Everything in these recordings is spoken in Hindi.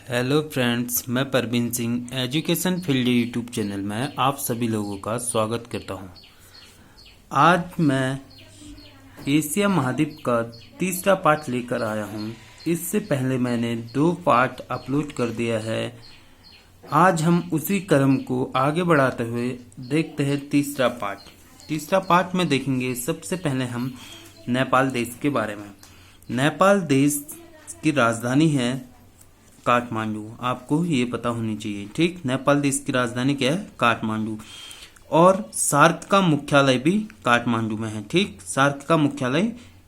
हेलो फ्रेंड्स, मैं Parveen Singh education field YouTube channel में आप सभी लोगों का स्वागत करता हूं। आज मैं एशिया महाद्वीप का तीसरा पार्ट लेकर आया हूं। इससे पहले मैंने 2 पार्ट अपलोड कर दिया है। आज हम उसी क्रम को आगे बढ़ाते हुए देखते हैं तीसरा पार्ट में देखेंगे। सबसे पहले हम नेपाल देश के बारे में। नेपाल देश की राजधानी है काठमांडू। आपको ये पता होनी चाहिए, ठीक। नेपाल देश की राजधानी क्या है? काठमांडू। और सार्क का मुख्यालय भी काठमांडू में है, ठीक। सार्क का मुख्यालय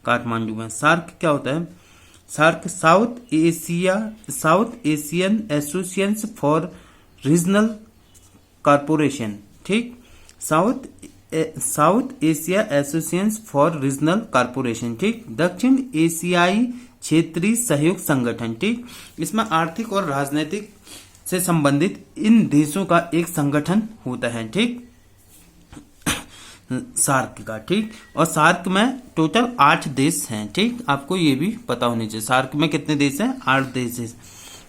काठमांडू में। सार्क क्या होता है? SAARC South Asian Association for regional corporation, ठीक। South Asia association for regional corporation, ठीक। दक्षिण एशियाई क्षेत्रीय सहयोग संगठन, ठीक। इसमें आर्थिक और राजनीतिक से संबंधित इन देशों का एक संगठन होता है, ठीक। सार्क का, ठीक। और सार्क में टोटल 8 देश हैं, ठीक। आपको ये भी पता होनी चाहिए। सार्क में कितने देश हैं? 8 देश हैं।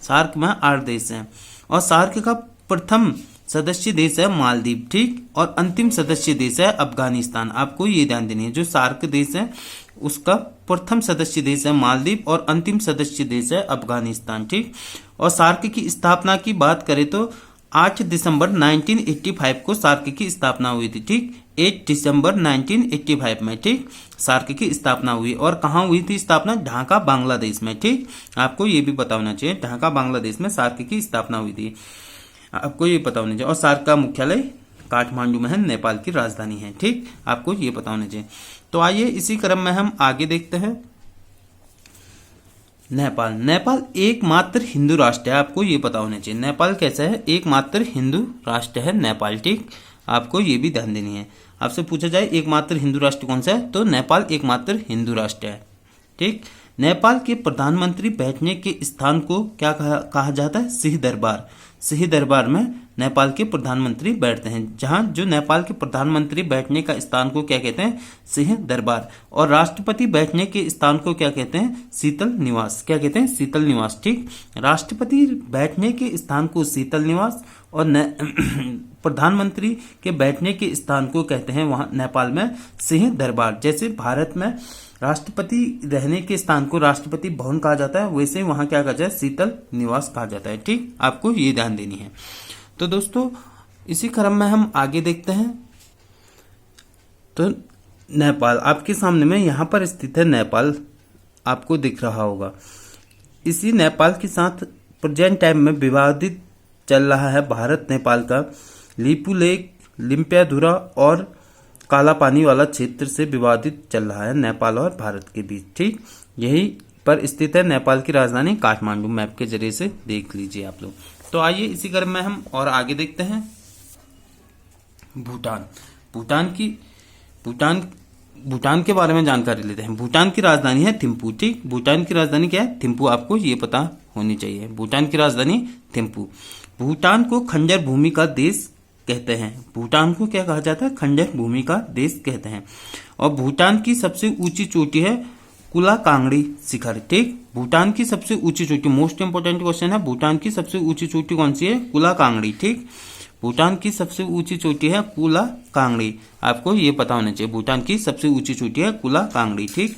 सार्क में 8 देश हैं। और सार्क का प्रथम सदस्य देश है मालदीव, ठीक। और अंतिम सदस्य देश है अफगानिस्तान। आपको ये ध्यान देनी है, जो सार्क देश है उसका प्रथम सदस्य देश है मालदीव और अंतिम सदस्य देश है अफगानिस्तान, ठीक। और सार्क की स्थापना की बात करें तो 8 दिसंबर 1985 को सार्क की स्थापना हुई थी, ठीक। 8 दिसंबर 1985 में, ठीक, सार्क की स्थापना हुई। और कहाँ हुई थी स्थापना? ढाका, बांग्लादेश में, ठीक। आपको ये भी पता होना चाहिए, ढाका बांग्लादेश में सार्क की स्थापना हुई थी। आपको ये पता होना चाहिए। और सार्क का मुख्यालय काठमांडू में है, नेपाल की राजधानी है, ठीक। आपको ये पता होना चाहिए। तो आइए इसी क्रम में हम आगे देखते हैं। नेपाल एकमात्र हिंदू राष्ट्र है। आपको ये पता होना चाहिए। नेपाल कैसा है? एकमात्र हिंदू राष्ट्र है नेपाल, ठीक। आपको ये भी ध्यान देनी है। आपसे पूछा जाए एकमात्र हिंदू राष्ट्र कौन सा है, तो नेपाल एकमात्र हिंदू राष्ट्र है, ठीक। नेपाल के प्रधानमंत्री बैठने के स्थान को क्या कहा जाता है? सिंह दरबार। सिंह दरबार में नेपाल के प्रधानमंत्री बैठते हैं। जहां जो नेपाल के प्रधानमंत्री बैठने का स्थान को क्या कहते हैं? सिंह दरबार। और राष्ट्रपति बैठने के स्थान को क्या कहते हैं? शीतल निवास। क्या कहते हैं? शीतल निवास, ठीक। राष्ट्रपति बैठने के स्थान को शीतल निवास और प्रधानमंत्री के बैठने के स्थान को कहते हैं वहां नेपाल में सिंह दरबार। जैसे भारत में राष्ट्रपति रहने के स्थान को राष्ट्रपति भवन कहा जाता है, वैसे वहां क्या कहा जाए? शीतल निवास कहा जाता है, ठीक। आपको ये ध्यान देनी है। तो दोस्तों इसी क्रम में हम आगे देखते हैं। तो नेपाल आपके सामने में यहां पर स्थित है। नेपाल आपको दिख रहा होगा। इसी नेपाल के साथ प्रेजेंट टाइम में विवादित चल रहा है भारत नेपाल का लिपू लेक, लिम्पियाधुरा और काला पानी वाला क्षेत्र से विवादित चल रहा है नेपाल और भारत के बीच, ठीक। यही पर स्थित है नेपाल की राजधानी काठमांडू। मैप के जरिए से देख लीजिए आप लोग। तो आइए इसी क्रम में हम और आगे देखते हैं। भूटान के बारे में जानकारी लेते हैं। भूटान की राजधानी है थिम्पू, ठीक। भूटान की राजधानी क्या है? थिम्पू। आपको ये पता होनी चाहिए। भूटान की राजधानी थिम्पू। भूटान को खंजर भूमि का देश कहते हैं। भूटान को क्या कहा जाता है? खंजर भूमि का देश कहते हैं। और भूटान की सबसे ऊंची चोटी है कुला कांगड़ी शिखर, ठीक। भूटान की सबसे ऊंची चोटी, मोस्ट इंपोर्टेंट क्वेश्चन है। भूटान की सबसे ऊंची चोटी कौन सी है? कुला कांगड़ी, ठीक। भूटान की सबसे ऊंची चोटी है कुला कांगड़ी। आपको ये पता होना चाहिए। भूटान की सबसे ऊंची चोटी है कुला कांगड़ी, ठीक।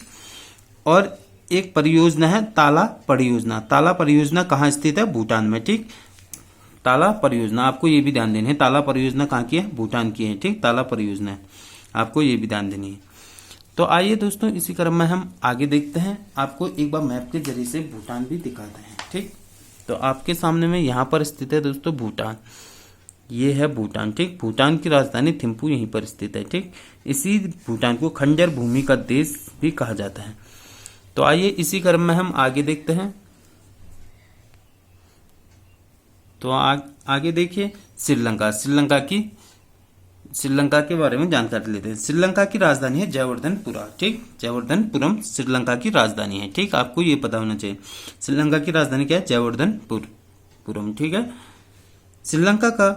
और एक परियोजना है ताला परियोजना। ताला परियोजना कहाँ स्थित है? भूटान में, ठीक। ताला परियोजना आपको ये भी ध्यान देनी है। ताला परियोजना कहाँ की है? भूटान की है, ठीक। ताला परियोजना है, आपको ये भी ध्यान देनी है। तो आइए दोस्तों इसी क्रम में हम आगे देखते हैं। आपको एक बार मैप के जरिए से भूटान भी दिखाते हैं, ठीक। तो आपके सामने में यहाँ पर स्थित है दोस्तों भूटान। ये है भूटान, ठीक। भूटान की राजधानी थिम्पू यहीं पर स्थित है, ठीक। इसी भूटान को खंजर भूमि का देश भी कहा जाता है। तो आइए इसी क्रम में हम आगे देखते हैं। तो आगे देखिए श्रीलंका। श्रीलंका के बारे में जानकारी लेते हैं। श्रीलंका की राजधानी है जयवर्धनपुरा, ठीक। जयवर्धनपुरम श्रीलंका की राजधानी है, ठीक। आपको ये पता होना चाहिए। श्रीलंका की राजधानी क्या है? जयवर्धनपुरम, ठीक है। श्रीलंका का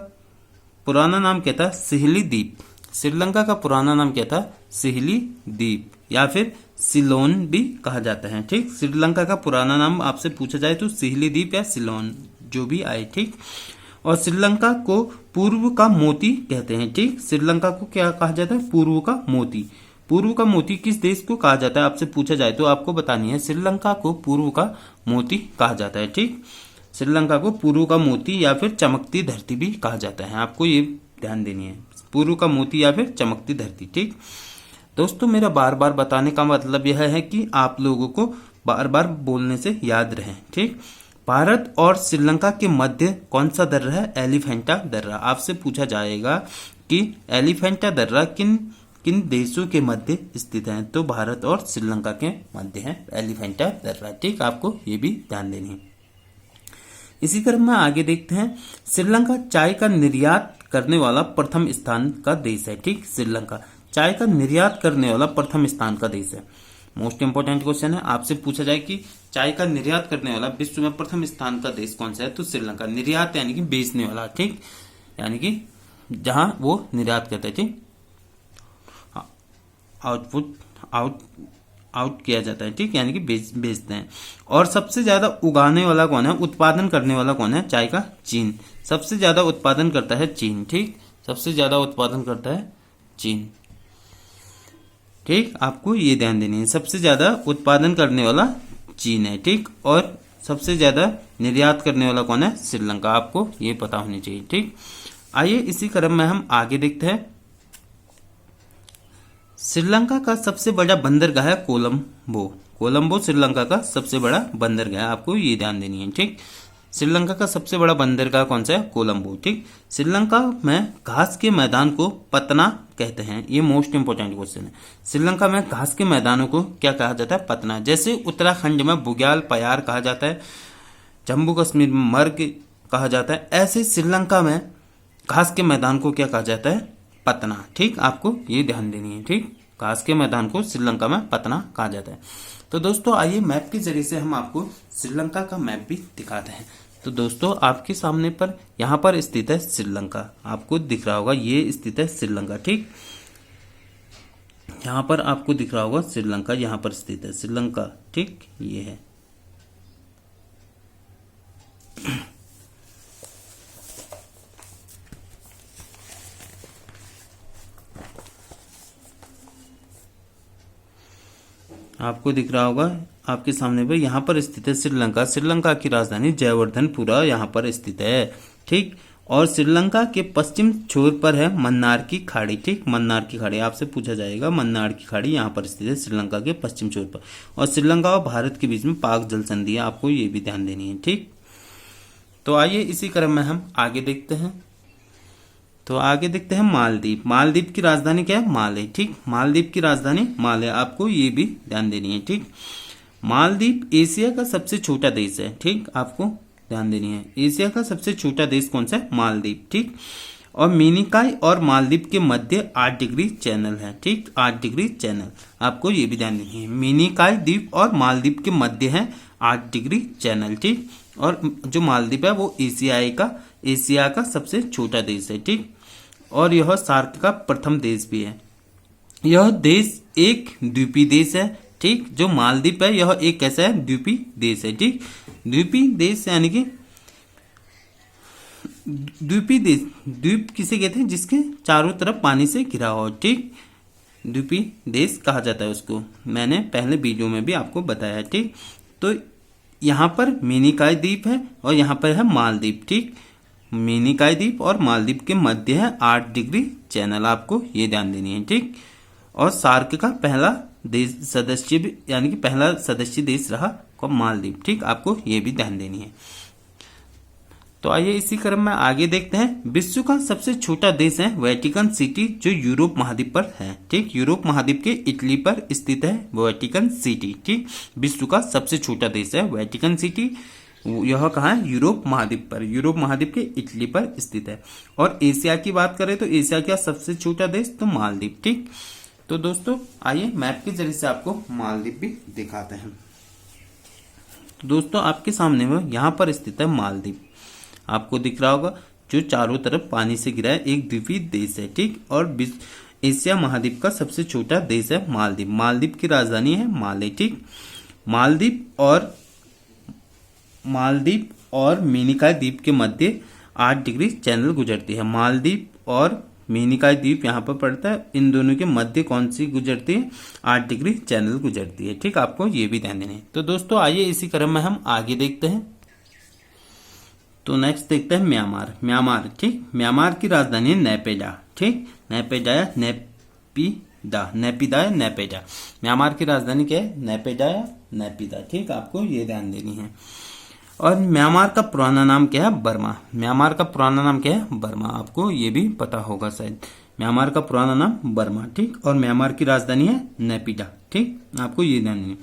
पुराना नाम क्या था? सिहली द्वीप। श्रीलंका का पुराना नाम क्या था? सिहली द्वीप या फिर सिलोन भी कहा जाता है, ठीक। श्रीलंका का पुराना नाम आपसे पूछा जाए तो सिहली द्वीप या सिलोन जो भी आए, ठीक। और श्रीलंका को पूर्व का मोती कहते हैं, ठीक। श्रीलंका को क्या कहा जाता है? पूर्व का मोती। पूर्व का मोती किस देश को कहा जाता है आपसे पूछा जाए तो आपको बतानी है। श्रीलंका को पूर्व का मोती कहा जाता है, ठीक। श्रीलंका को पूर्व का मोती या फिर चमकती धरती भी कहा जाता है, आपको ये ध्यान देनी है, पूर्व का मोती या फिर चमकती धरती, ठीक। दोस्तों मेरा बार बार बताने का मतलब यह है कि आप लोगों को बार बार बोलने से याद रहे, ठीक। भारत और श्रीलंका के मध्य कौन सा दर्रा है? एलिफेंटा दर्रा। आपसे पूछा जाएगा कि एलिफेंटा दर्रा किन किन देशों के मध्य स्थित है, तो भारत और श्रीलंका के मध्य है एलिफेंटा दर्रा, ठीक। आपको ये भी ध्यान देनी है। इसी क्रम में आगे देखते हैं, श्रीलंका चाय का निर्यात करने वाला प्रथम स्थान का देश है, ठीक। श्रीलंका चाय का निर्यात करने वाला प्रथम स्थान का देश है। मोस्ट इंपोर्टेंट क्वेश्चन है, आपसे पूछा जाए कि चाय का निर्यात करने वाला विश्व में प्रथम स्थान का देश कौन सा है, तो श्रीलंका। निर्यात यानी कि बेचने वाला, ठीक, यानी कि जहां वो निर्यात करते हैं, ठीक, आउट किया जाता है, ठीक, यानी कि बेचते हैं। और सबसे ज्यादा उगाने वाला कौन है, उत्पादन करने वाला कौन है चाय का? चीन। सबसे ज्यादा उत्पादन करता है चीन, ठीक, सबसे ज्यादा उत्पादन करता है चीन, ठीक। आपको ये ध्यान देनी है, सबसे ज्यादा उत्पादन करने वाला चीन है, ठीक। और सबसे ज्यादा निर्यात करने वाला कौन है? श्रीलंका। आपको ये पता होनी चाहिए, ठीक। आइए इसी क्रम में हम आगे देखते हैं। श्रीलंका का सबसे बड़ा बंदरगाह है कोलंबो। कोलंबो श्रीलंका का सबसे बड़ा बंदरगाह है, आपको ये ध्यान देनी है, ठीक। श्रीलंका का सबसे बड़ा बंदरगाह कौन सा है? कोलंबो, ठीक। श्रीलंका में घास के मैदान को पतना कहते हैं, ये मोस्ट इंपोर्टेंट क्वेश्चन है। श्रीलंका में घास के मैदानों को क्या कहा जाता है? पतना। जैसे उत्तराखंड में बुग्याल पयार कहा जाता है, जम्मू कश्मीर में मर्ग कहा जाता है, ऐसे श्रीलंका में घास के मैदान को क्या कहा जाता है? पतना, ठीक। आपको ये ध्यान देनी है, ठीक। घास के मैदान को श्रीलंका में पतना कहा जाता है। तो दोस्तों आइए मैप के जरिए से हम आपको श्रीलंका का मैप भी दिखाते हैं। तो दोस्तों आपके सामने पर यहाँ पर स्थित है श्रीलंका, आपको दिख रहा होगा, ये स्थित है श्रीलंका, ठीक। यहाँ पर आपको दिख रहा होगा श्रीलंका, यहाँ पर स्थित है श्रीलंका, ठीक, ये है। आपको दिख रहा होगा आपके सामने पर, यहाँ पर स्थित है श्रीलंका। श्रीलंका की राजधानी जयवर्धनपुरा यहाँ पर स्थित है, ठीक। और श्रीलंका के पश्चिम छोर पर है मन्नार की खाड़ी, ठीक। मन्नार की खाड़ी आपसे पूछा जाएगा, मन्नार की खाड़ी यहाँ पर स्थित है श्रीलंका के पश्चिम छोर पर। और श्रीलंका और भारत के बीच में पाक जल संधि है, आपको ये भी ध्यान देनी है, ठीक। तो आइए इसी क्रम में हम आगे देखते हैं। तो आगे देखते हैं मालदीव। मालदीव की राजधानी क्या है? माले, ठीक। मालदीव की राजधानी माले, आपको ये भी ध्यान देनी है, ठीक। मालदीव एशिया का सबसे छोटा देश है, ठीक। आपको ध्यान देनी है, एशिया का सबसे छोटा देश कौन सा है? मालदीव, ठीक। और मिनिकॉय और मालदीव के मध्य 8 डिग्री चैनल है, ठीक। 8 डिग्री चैनल, आपको ये भी ध्यान देनी है। मिनिकॉय द्वीप और मालदीव के मध्य है 8 डिग्री चैनल, ठीक। और जो मालदीव है वो एशिया का सबसे छोटा देश है, ठीक। और यह सार्क का प्रथम देश भी है। यह देश एक द्वीपीय देश है, ठीक। जो मालदीव है यह एक कैसा है? द्वीपीय देश है, ठीक। द्वीपीय देश यानी कि द्वीपीय देश, द्वीप किसे कहते हैं? जिसके चारों तरफ पानी से घिरा हो, ठीक। द्वीपीय देश कहा जाता है उसको, मैंने पहले वीडियो में भी आपको बताया, ठीक। तो यहाँ पर मिनिकॉय द्वीप है और यहाँ पर है मालदीव, ठीक। मिनिकॉय द्वीप और मालदीव के मध्य है 8 डिग्री चैनल, आपको ये ध्यान देनी है, ठीक। और सार्क का पहला देश सदस्य भी, यानी कि पहला सदस्य देश रहा मालदीव, ठीक। आपको ये भी ध्यान देनी है। तो आइए इसी क्रम में आगे देखते हैं। विश्व का सबसे छोटा देश है वेटिकन सिटी, जो यूरोप महाद्वीप पर है, ठीक। यूरोप महाद्वीप के इटली पर स्थित है वेटिकन सिटी, ठीक। विश्व का सबसे छोटा देश है वेटिकन सिटी, यह कहाँ है? यूरोप महाद्वीप पर, यूरोप महाद्वीप के इटली पर स्थित है। और एशिया की बात करें तो एशिया का सबसे छोटा देश तो मालदीव, ठीक। तो दोस्तों आइए मैप के जरिए से आपको मालदीव भी दिखाते हैं। तो दोस्तों आपके सामने में यहाँ पर स्थित है मालदीव, आपको दिख रहा होगा, जो चारों तरफ पानी से घिरा है, एक द्वीपीय देश है, ठीक। और एशिया महाद्वीप का सबसे छोटा देश है मालदीव। मालदीव की राजधानी है माले, ठीक। मालदीव और मेनिकाय द्वीप के मध्य 8 डिग्री चैनल गुजरती है। मालदीव और मेनिकाय द्वीप यहाँ पर पड़ता है, इन दोनों के मध्य कौन सी गुजरती है? 8 डिग्री चैनल गुजरती है। ठीक, आपको ये भी ध्यान देना है। तो दोस्तों आइए इसी क्रम में हम आगे देखते हैं। तो नेक्स्ट देखते हैं म्यांमार। म्यांमार, ठीक, म्यांमार की राजधानी है नैपेडा। ठीक, नैपेडा या नेपिदा या नैपेडा। म्यांमार की राजधानी क्या है? नैपेडा या नैपिदा। ठीक, आपको ये ध्यान देनी है। और म्यांमार का पुराना नाम क्या है? बर्मा। म्यांमार का पुराना नाम क्या है? बर्मा। आपको ये भी पता होगा शायद। म्यांमार का पुराना नाम बर्मा। ठीक, और म्यांमार की राजधानी है नैपिडा। ठीक, आपको ये ध्यान देनी है।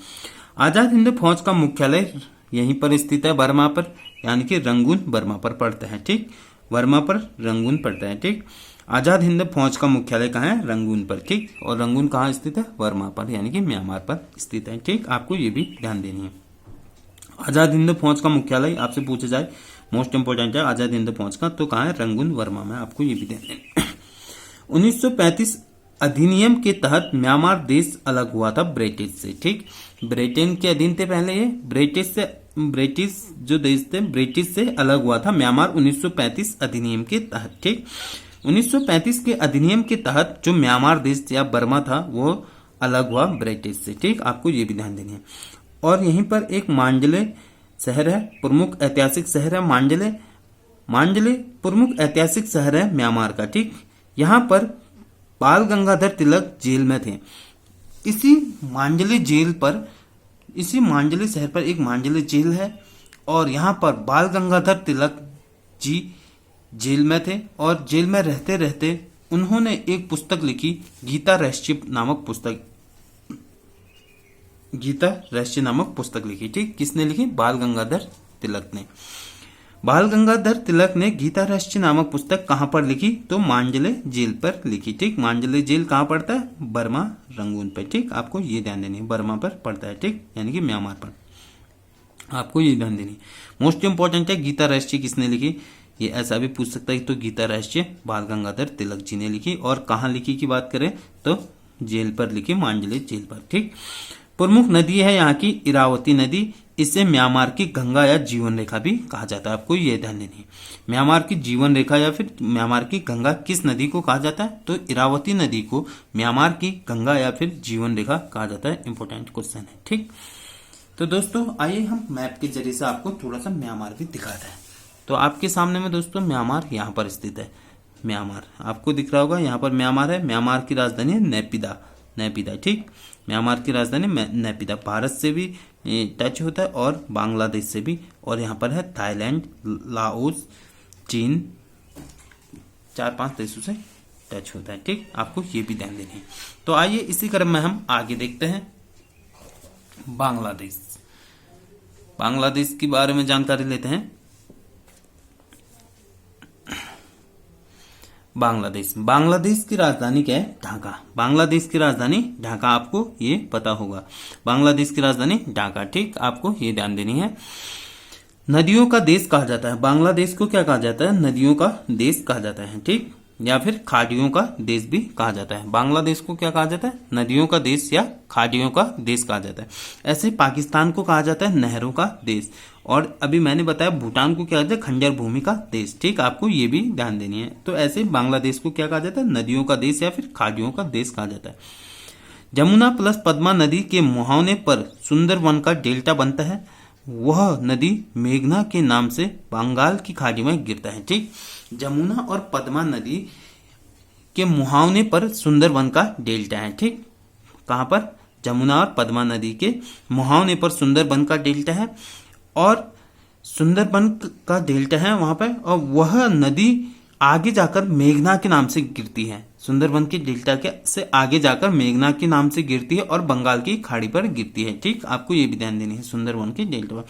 आजाद हिंद फौज का मुख्यालय यहीं पर स्थित है, बर्मा पर, यानी कि रंगून बर्मा पर पड़ता है। ठीक, बर्मा पर रंगून पड़ता है। ठीक, आजाद हिंद फौज का मुख्यालय कहाँ है? रंगून पर। ठीक, और रंगून कहाँ स्थित है? बर्मा पर, यानी कि म्यांमार पर स्थित है। ठीक, आपको ये भी ध्यान देनी है। आजाद हिंद फौज का मुख्यालय आपसे पूछा जाए, मोस्ट इंपोर्टेंट है आजाद हिंद फौज का, तो कहाँ है? रंगून बर्मा में। आपको ये भी ध्यान देना है। 1935 अधिनियम के तहत म्यांमार देश अलग हुआ था ब्रिटिश से। ठीक, ब्रिटेन के अधीन थे पहले ये, ब्रिटिश जो देश थे ब्रिटिश से अलग हुआ था म्यांमार 1935 अधिनियम के तहत। ठीक, 1935 के अधिनियम के तहत जो म्यांमार देश या बर्मा था वो अलग हुआ ब्रिटिश से। ठीक, आपको ये भी ध्यान देनी है। और यहीं पर एक मांडले शहर है, प्रमुख ऐतिहासिक शहर है मांडले प्रमुख ऐतिहासिक शहर है म्यांमार का। ठीक, यहाँ पर बाल गंगाधर तिलक जेल में थे। इसी मांडले शहर पर एक मांडले जेल है और यहाँ पर बाल गंगाधर तिलक जी जेल में थे। और जेल में रहते रहते उन्होंने एक पुस्तक लिखी, गीता रहस्य नामक पुस्तक लिखी। ठीक, किसने लिखी? बाल गंगाधर तिलक ने। बाल गंगाधर तिलक ने गीता रहस्य नामक पुस्तक कहां पर लिखी? तो मांडले जेल पर लिखी। ठीक, मांडले जेल कहां पड़ता है? बर्मा रंगून पर। ठीक, आपको ये ध्यान देनी है, बर्मा पर पड़ता है। ठीक, यानी कि म्यांमार पर। आपको ये ध्यान देनी है। मोस्ट इंपोर्टेंट है गीता रहस्य किसने लिखी, ये ऐसा भी पूछ सकता है। तो गीता रहस्य बाल गंगाधर तिलक जी ने लिखी। और कहाँ लिखी की बात करें तो जेल पर लिखी, मांडले जेल पर। ठीक, प्रमुख नदी है यहाँ की इरावती नदी। इसे म्यांमार की गंगा या जीवन रेखा भी कहा जाता है। आपको ये ध्यान देनी है। म्यांमार की जीवन रेखा या फिर म्यांमार की गंगा किस नदी को कहा जाता है? तो इरावती नदी को म्यांमार की गंगा या फिर जीवन रेखा कहा जाता है। इंपोर्टेंट क्वेश्चन है। ठीक, तो दोस्तों आइए हम मैप के जरिए से आपको थोड़ा सा म्यांमार भी दिखाते हैं। तो आपके सामने में दोस्तों म्यांमार यहाँ पर स्थित है। म्यांमार आपको दिख रहा होगा, यहाँ पर म्यांमार है। म्यांमार की राजधानी है नैपिदा। ठीक, म्यांमार की राजधानी नैपिदा। भारत से भी टच होता है और बांग्लादेश से भी। और यहाँ पर है थाईलैंड, लाओस, चीन, 4-5 देशों से टच होता है। ठीक, आपको ये भी ध्यान देनी है। तो आइए इसी क्रम में हम आगे देखते हैं बांग्लादेश के बारे में जानकारी लेते हैं। बांग्लादेश की राजधानी क्या है? ढाका। बांग्लादेश की राजधानी ढाका, आपको ये पता होगा। बांग्लादेश की राजधानी ढाका। ठीक, आपको ये ध्यान देनी है। नदियों का देश कहा जाता है बांग्लादेश को। क्या कहा जाता है? नदियों का देश कहा जाता है। ठीक, या फिर खाड़ियों का देश भी कहा जाता है। बांग्लादेश को क्या कहा जाता है? नदियों का देश या खाड़ियों का देश कहा जाता है। ऐसे पाकिस्तान को कहा जाता है नहरों का देश। और अभी मैंने बताया भूटान को क्या कहते हैं? खंजर भूमि का देश। ठीक, आपको ये भी ध्यान देनी है। तो ऐसे बांग्लादेश को क्या कहा जाता है? नदियों का देश या फिर खाड़ियों का देश कहा जाता है। जमुना प्लस पद्मा नदी के मुहाने पर सुंदरवन का डेल्टा बनता है। वह नदी मेघना के नाम से बंगाल की खाड़ी में गिरता है। ठीक, जमुना और पद्मा नदी के मुहाने पर सुंदरवन का डेल्टा है। ठीक, कहां पर? जमुना और पद्मा नदी के मुहाने पर सुंदरवन का डेल्टा है। और सुंदरबन का डेल्टा है वहां पर, और वह नदी आगे जाकर मेघना के नाम से गिरती है। सुंदरबन के डेल्टा के से आगे जाकर मेघना के नाम से गिरती है और बंगाल की खाड़ी पर गिरती है। ठीक, आपको ये भी ध्यान देनी है सुंदरबन के डेल्टा पर।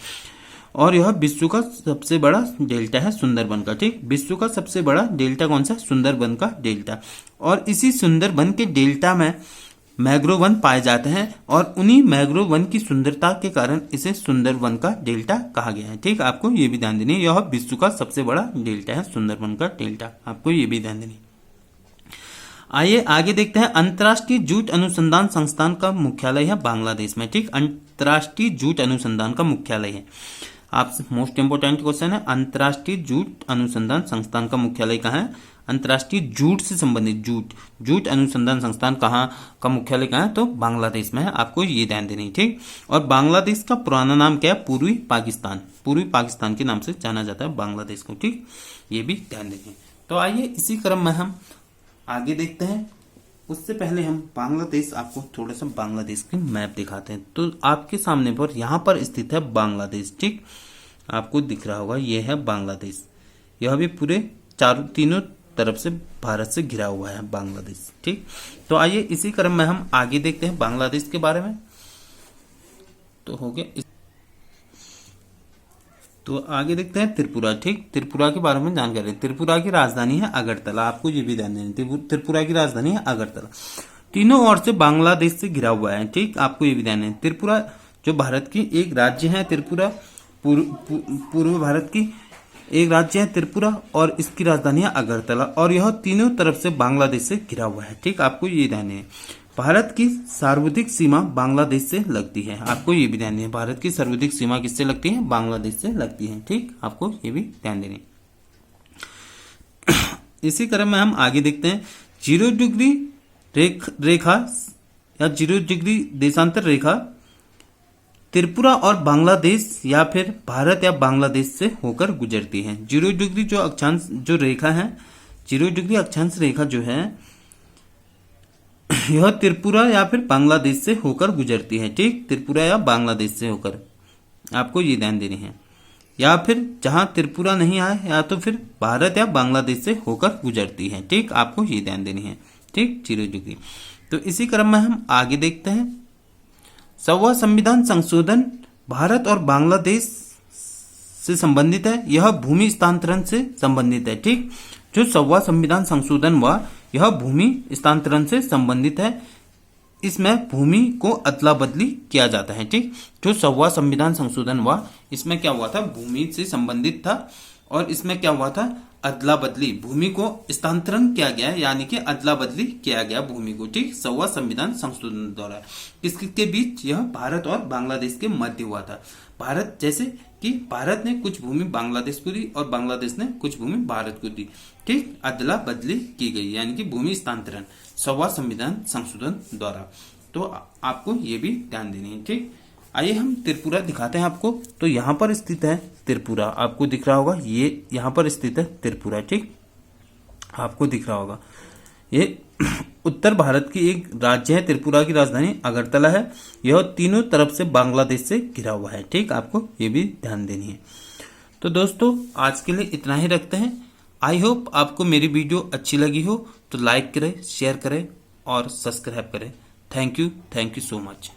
और यह विश्व का सबसे बड़ा डेल्टा है सुंदरबन का। ठीक, विश्व का सबसे बड़ा डेल्टा कौन सा? सुंदरबन का डेल्टा। और इसी सुंदरबन के डेल्टा में मैंग्रोव वन पाए जाते हैं और उन्हीं मैंग्रोव वन की सुंदरता के कारण इसे सुंदरबन का डेल्टा कहा गया है। ठीक, आपको ये भी ध्यान देनी है। यह विश्व का सबसे बड़ा डेल्टा है सुंदरबन का डेल्टा। आपको ये भी ध्यान देनी है। आइए आगे देखते हैं। अंतर्राष्ट्रीय जूट अनुसंधान संस्थान का मुख्यालय है बांग्लादेश में। ठीक, अंतर्राष्ट्रीय जूट अनुसंधान का मुख्यालय है। आपसे मोस्ट इंपोर्टेंट क्वेश्चन है, अंतर्राष्ट्रीय जूट अनुसंधान संस्थान का मुख्यालय कहाँ है? अंतर्राष्ट्रीय जूट से संबंधित जूट अनुसंधान संस्थान कहाँ का मुख्यालय कहाँ है? तो बांग्लादेश में है। आपको ये ध्यान देनी है, ठीक। और बांग्लादेश का पुराना नाम क्या है? पूर्वी पाकिस्तान के नाम से जाना जाता है बांग्लादेश को, ठीक। ये भी ध्यान देंगे। तो आइए इसी क्रम में हम आगे देखते हैं। उससे पहले हम बांग्लादेश, आपको थोड़ा सा बांग्लादेश की मैप दिखाते हैं। तो आपके सामने पर यहाँ पर स्थित है बांग्लादेश, ठीक। आपको दिख रहा होगा, ये है बांग्लादेश। यह भी पूरे तीनों तरफ से भारत से घिरा हुआ है बांग्लादेश, ठीक। तो आइए इसी क्रम में हम आगे देखते हैं बांग्लादेश के बारे में। तो हो गया, तो आगे देखते हैं त्रिपुरा, ठीक। त्रिपुरा के बारे में जानकारी। त्रिपुरा की राजधानी है अगरतला। आपको ये भी ध्यान देना, त्रिपुरा की राजधानी है अगरतला। तीनों ओर से बांग्लादेश से घिरा हुआ है, ठीक। आपको ये भी ध्यान देना। त्रिपुरा जो भारत की एक राज्य है, त्रिपुरा पूर्व भारत की एक राज्य है त्रिपुरा, और इसकी राजधानी है अगरतला, और यह तीनों तरफ से बांग्लादेश से घिरा हुआ है, ठीक। आपको ये ध्यान है। भारत की सर्वाधिक सीमा बांग्लादेश से लगती है। आपको ये भी ध्यान देना, भारत की सर्वाधिक सीमा किससे लगती है? बांग्लादेश से लगती है, ठीक। आपको ये भी ध्यान देना। इसी क्रम में हम आगे देखते हैं 0 डिग्री रेखा या 0 डिग्री देशांतर रेखा त्रिपुरा और बांग्लादेश या फिर भारत या बांग्लादेश से होकर गुजरती है। 0 डिग्री जो अक्षांश जो रेखा है, 0 डिग्री अक्षांश रेखा जो है, यह त्रिपुरा या फिर बांग्लादेश से होकर गुजरती है, ठीक। त्रिपुरा या बांग्लादेश से होकर, आपको ये ध्यान देनी है। या फिर जहां त्रिपुरा नहीं आए, या तो फिर भारत या बांग्लादेश से होकर गुजरती है, ठीक। आपको ये ध्यान देनी है, ठीक। 0 डिग्री। तो इसी क्रम में हम आगे देखते हैं 7वां संविधान संशोधन भारत और बांग्लादेश से संबंधित है। यह भूमि स्थानांतरण से संबंधित है, ठीक। जो 7वां संविधान संशोधन हुआ, यह भूमि स्थानांतरण से संबंधित है। इसमें भूमि को अदला बदली किया जाता है, ठीक। जो 7वां संविधान संशोधन हुआ, इसमें क्या हुआ था? भूमि से संबंधित था, और इसमें क्या हुआ था? अदला बदली, भूमि को स्थानांतरण किया गया, यानी कि अदला बदली किया गया भूमि को, ठीक। 7वां संविधान संशोधन द्वारा किसके बीच? यह भारत और बांग्लादेश के मध्य हुआ था। भारत, जैसे कि भारत ने कुछ भूमि बांग्लादेश को दी और बांग्लादेश ने कुछ भूमि भारत को दी, ठीक। अदला बदली की गई, यानी कि भूमि स्थानांतरण 7वां संविधान संशोधन द्वारा। तो आपको ये भी ध्यान देनी है, ठीक। आइए हम त्रिपुरा दिखाते हैं आपको। तो यहाँ पर स्थित है त्रिपुरा, आपको दिख रहा होगा, ये यहाँ पर स्थित है त्रिपुरा, ठीक। आपको दिख रहा होगा, ये उत्तर भारत की एक राज्य है। त्रिपुरा की राजधानी अगरतला है। यह तीनों तरफ से बांग्लादेश से घिरा हुआ है, ठीक। आपको ये भी ध्यान देनी है। तो दोस्तों आज के लिए इतना ही रखते हैं। आई होप आपको मेरी वीडियो अच्छी लगी हो, तो लाइक करें, शेयर करें और सब्सक्राइब करें। Thank you so much.